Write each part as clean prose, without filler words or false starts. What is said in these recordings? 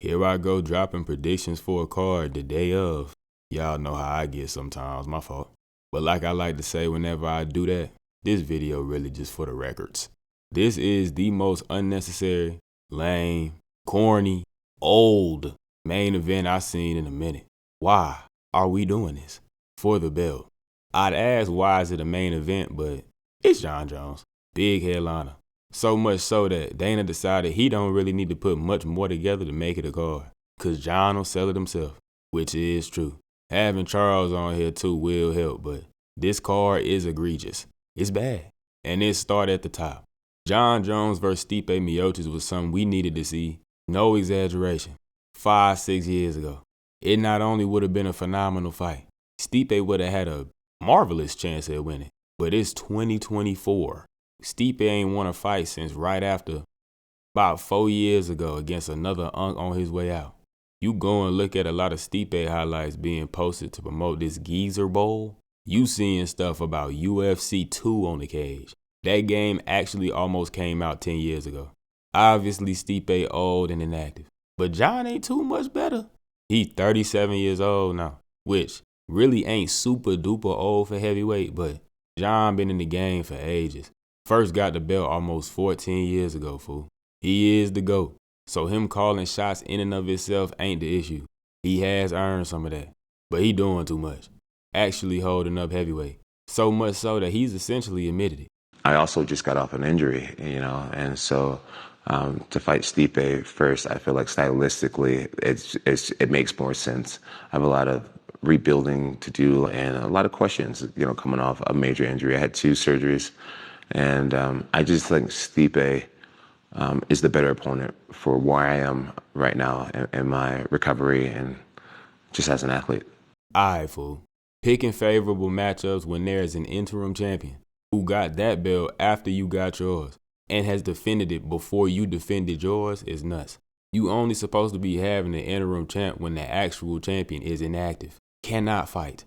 Here I go dropping predictions for a card the day of. Y'all know how I get sometimes, my fault. But like I like to say whenever I do that, this video really just for the records. This is the most unnecessary, lame, corny, old main event I've seen in a minute. Why are we doing this? For the belt. I'd ask why is it a main event, but it's Jon Jones. Big headliner. So much so that Dana decided he don't really need to put much more together to make it a card. Cause Jon will sell it himself, which is true. Having Charles on here too will help, but this card is egregious. It's bad. And it started at the top. Jon Jones versus Stipe Miocic was something we needed to see. No exaggeration. 5-6 years ago. It not only would have been a phenomenal fight, Stipe would have had a marvelous chance at winning. But it's 2024. Stipe ain't won a fight since right after about 4 years ago against another unk on his way out. You go and look at a lot of Stipe highlights being posted to promote this Geezer Bowl. You seeing stuff about UFC 2 on the cage. That game actually almost came out 10 years ago. Obviously Stipe old and inactive. But Jon ain't too much better. He 37 years old now, which really ain't super duper old for heavyweight, but Jon been in the game for ages. First got the belt almost 14 years ago, fool. He is the GOAT. So him calling shots in and of itself ain't the issue. He has earned some of that. But he doing too much. Actually holding up heavyweight. So much so that he's essentially admitted it. I also just got off an injury, and so to fight Stipe first, I feel like stylistically it makes more sense. I have a lot of rebuilding to do and a lot of questions, coming off a major injury. I had 2 surgeries, and I just think Stipe is the better opponent for where I am right now in my recovery and just as an athlete. Aight, fool. Picking favorable matchups when there is an interim champion who got that belt after you got yours and has defended it before you defended yours is nuts. You only supposed to be having an interim champ when the actual champion is inactive. Cannot fight.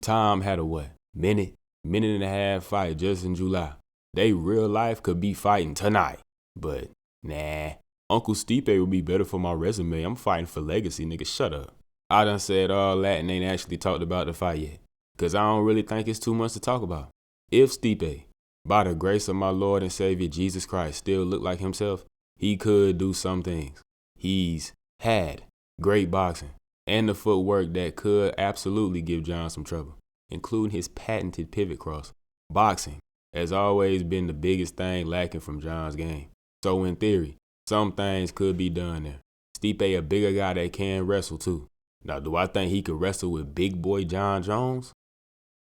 Tom had a minute and a half fight just in July. They real life could be fighting tonight. But nah, Uncle Stipe would be better for my resume. I'm fighting for legacy, nigga. Shut up. I done said all that and ain't actually talked about the fight yet. Cause I don't really think it's too much to talk about. If Stipe, by the grace of my Lord and Savior Jesus Christ, still looked like himself, he could do some things. He's had great boxing and the footwork that could absolutely give Jon some trouble, including his patented pivot cross. Boxing has always been the biggest thing lacking from Jon's game. So in theory, some things could be done there. Stipe a bigger guy that can wrestle too. Now, do I think he could wrestle with big boy Jon Jones?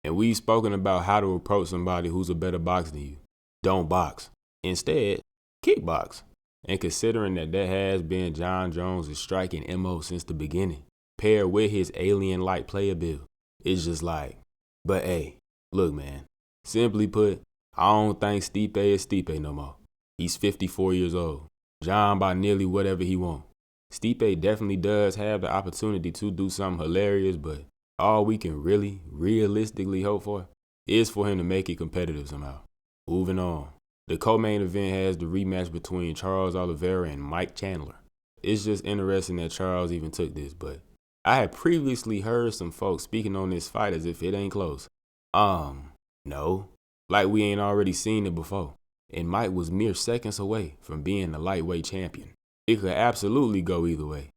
And we've spoken about how to approach somebody who's a better boxer than you. Don't box. Instead, kickbox. And considering that has been Jon Jones' striking MO since the beginning, paired with his alien-like playability, it's just like, but hey, look man, simply put, I don't think Stipe is Stipe no more. He's 54 years old. Jon by nearly whatever he wants. Stipe definitely does have the opportunity to do something hilarious, but all we can really, realistically hope for is for him to make it competitive somehow. Moving on. The co-main event has the rematch between Charles Oliveira and Mike Chandler. It's just interesting that Charles even took this, but I had previously heard some folks speaking on this fight as if it ain't close. No. Like we ain't already seen it before. And Mike was mere seconds away from being the lightweight champion. It could absolutely go either way.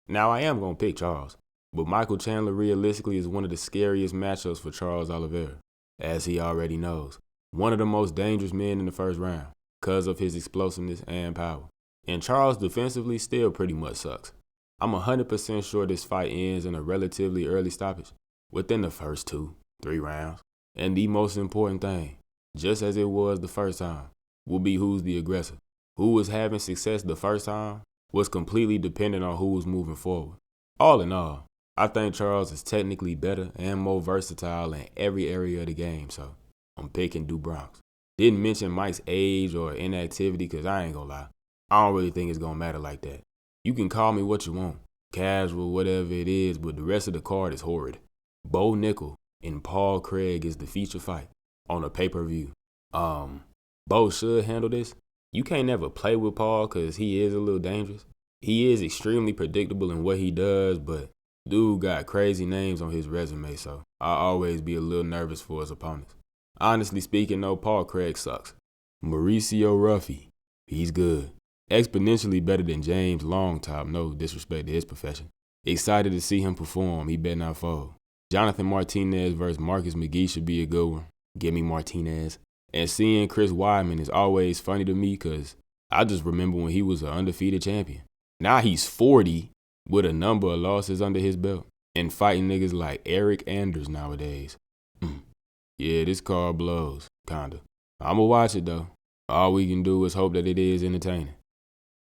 Now I am going to pick Charles. But Michael Chandler realistically is one of the scariest matchups for Charles Oliveira, as he already knows. One of the most dangerous men in the first round, because of his explosiveness and power. And Charles defensively still pretty much sucks. I'm 100% sure this fight ends in a relatively early stoppage, within the first 2-3 rounds. And the most important thing, just as it was the first time, will be who's the aggressor. Who was having success the first time was completely dependent on who was moving forward. All in all, I think Charles is technically better and more versatile in every area of the game, so I'm picking Du Bronx. Didn't mention Mike's age or inactivity because I ain't gonna lie. I don't really think it's gonna matter like that. You can call me what you want, casual, whatever it is, but the rest of the card is horrid. Bo Nickel and Paul Craig is the feature fight on a pay-per-view. Bo should handle this. You can't never play with Paul because he is a little dangerous, He is extremely predictable in what he does, but dude got crazy names on his resume, so I'll always be a little nervous for his opponents. Honestly speaking, though, Paul Craig sucks. Mauricio Ruffy, he's good. Exponentially better than James Longtop, no disrespect to his profession. Excited to see him perform, he better not fold. Jonathan Martinez versus Marcus McGee should be a good one. Give me Martinez. And seeing Chris Weidman is always funny to me because I just remember when he was an undefeated champion. Now he's 40 with a number of losses under his belt and fighting niggas like Eric Anders nowadays. Yeah, this card blows, kinda. I'ma watch it though. All we can do is hope that it is entertaining.